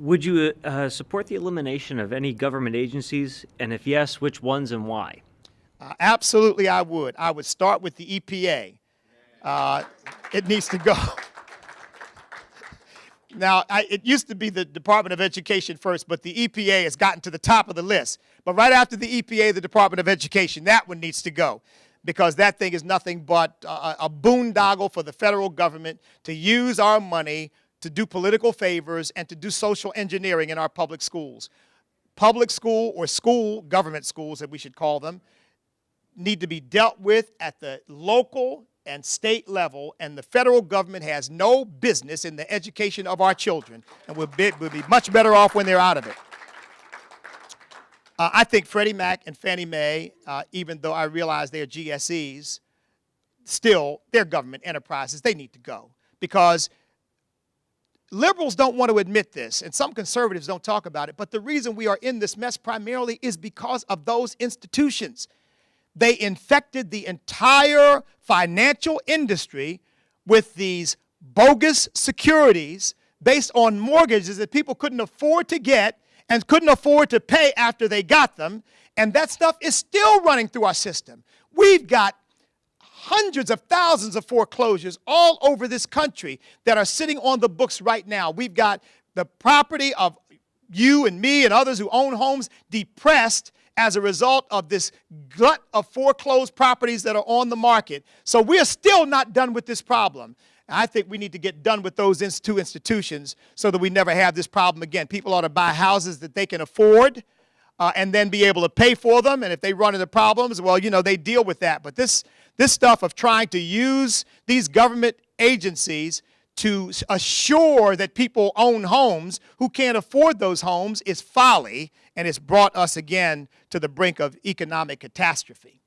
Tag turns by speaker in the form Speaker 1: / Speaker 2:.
Speaker 1: Would you support the elimination of any government agencies? And if yes, which ones and why?
Speaker 2: Absolutely, I would. I would start with the EPA. It needs to go. Now, it used to be the Department of Education first, but the EPA has gotten to the top of the list. But right after the EPA, the Department of Education, that one needs to go, because that thing is nothing but a boondoggle for the federal government to use our money to do political favors and to do social engineering in our public schools. Public school, or government schools that we should call them, need to be dealt with at the local and state level, and the federal government has no business in the education of our children, and we'll be much better off when they're out of it. I think Freddie Mac and Fannie Mae, even though I realize they're GSEs, still, they're government enterprises. They need to go, because liberals don't want to admit this, and some conservatives don't talk about it, but the reason we are in this mess primarily is because of those institutions. They infected the entire financial industry with these bogus securities based on mortgages that people couldn't afford to get and couldn't afford to pay after they got them, and that stuff is still running through our system. We've got hundreds of thousands of foreclosures all over this country that are sitting on the books right now. We've got the property of you and me and others who own homes depressed as a result of this glut of foreclosed properties that are on the market. So we're still not done with this problem. I think we need to get done with those two institutions so that we never have this problem again. People ought to buy houses that they can afford and then be able to pay for them. And if they run into problems, well, you know, they deal with that. But this stuff of trying to use these government agencies to assure that people own homes who can't afford those homes is folly, and it's brought us again to the brink of economic catastrophe.